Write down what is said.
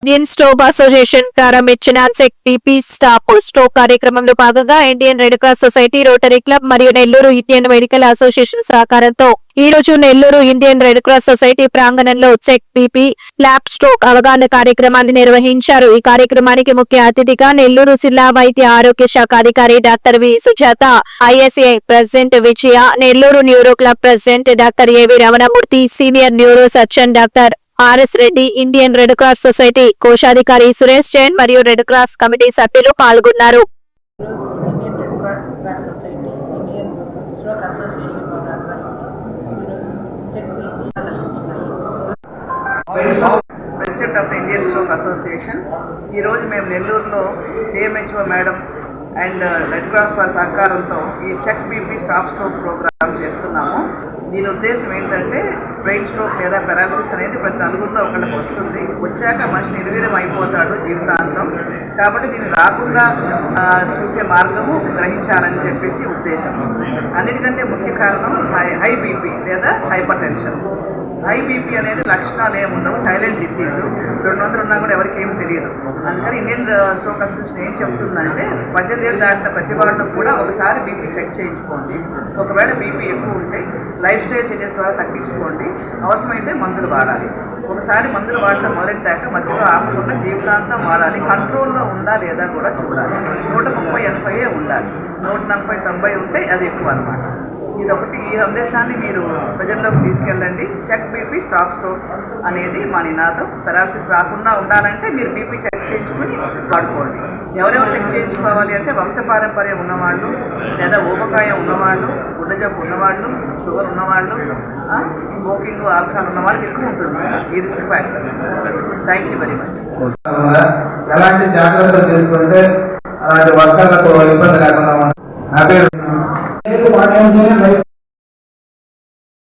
Indian Stroke association ప్రారంభించిన check BP stop stroke కార్యక్రమంలో భాగంగా Indian Red Cross society, rotary club మరియు Nellore Indian medical association సహకారంతో ఈ రోజు Nellore Indian Red Cross society ప్రాంగణంలో చెక్ బీపీ ల్యాబ్ స్ట్రోక్ అవగాహన కార్యక్రమాన్ని నిర్వహించారు. ఈ కార్యక్రమానికి ముఖ్య అతిథిగా నెల్లూరు జిల్లా వైద్య ఆరోగ్య శాఖ అధికారి doctor V Sujatha, ISI president Vijaya, Nellore neuro club president doctor AV Ramanamurthy, senior neuro surgeon doctor RS Reddy, Indian Red Cross Society కోశాధికారి సురేష్ జైన్ మరియు రెడ్ క్రాస్ కమిటీ సభ్యులు పాల్గొన్నారు. President of the Indian Stroke Association. ఈరోజు మేము నెల్లూరులో AMHO madam and Red Cross వారి సహకారంతో ఈ check BP stop stroke programme చేస్తున్నాము. దీని ఉద్దేశం ఏంటంటే బ్రెయిన్ స్ట్రోక్ లేదా పెరాలసిస్ అనేది ప్రతి నలుగురిలో ఒకళ్ళకి వస్తుంది. వచ్చాక మనిషి నిర్వీర్యం అయిపోతాడు జీవితాంతం. కాబట్టి దీన్ని రాకుండా చూసే మార్గము గ్రహించాలని చెప్పేసి ఉద్దేశం. అన్నిటికంటే ముఖ్య కారణం హై బీపీ లేదా హైపర్ టెన్షన్. హై బీపీ అనేది లక్షణాలు ఏముండవు, సైలెంట్ డిసీజు. 200 ఉన్నా కూడా ఎవరికి ఏం తెలియదు. అందుకని ఇండియన్ స్ట్రోక్ అసోసియేషన్ ఏం చెప్తుందంటే 18 ఏళ్ళు దాటిన ప్రతి వాళ్ళు కూడా ఒకసారి బీపీ చెక్ చేయించుకోండి. ఒకవేళ బీపీ ఎక్కువ ఉంటే లైఫ్ స్టైల్ చేంజెస్ ద్వారా తగ్గించుకోండి. అవసరమైతే మందులు వాడాలి. ఒకసారి మందులు వాడటం మొదలెట్టాక మధ్యలో ఆపకుండా జీవితాంతం వాడాలి. కంట్రోల్లో ఉందా లేదా కూడా చూడాలి. 130-80 ఉండాలి. 140-90 ఉంటే అది ఎక్కువ అన్నమాట. ఇదొకటి. ఈ సందేశాన్ని మీరు ప్రజల్లోకి తీసుకెళ్ళండి. చెక్ బీపీ స్టాప్ స్ట్రోక్ అనేది మా నినాదం. పెరాలసిస్ రాకుండా ఉండాలంటే మీరు బీపీ చెక్ చేయించుకుని వాడుకోండి. ఎవరెవరు చెక్ చేయించుకోవాలి అంటే వంశపారంపర్యం ఉన్నవాళ్ళు, లేదా ఊబకాయం ఉన్నవాళ్ళు, గుండె జబ్బు ఉన్నవాళ్ళు, షుగర్ ఉన్నవాళ్ళు, స్మోకింగ్, ఆల్కహాల్ ఉన్న వాళ్ళకి ఎక్కువ ఉంటుంది ఈ risk factors. Thank you very much. ఎలాంటి జాగ్రత్తలు తీసుకుంటే అలాంటి వర్గాలకు ఇబ్బంది లేకుండా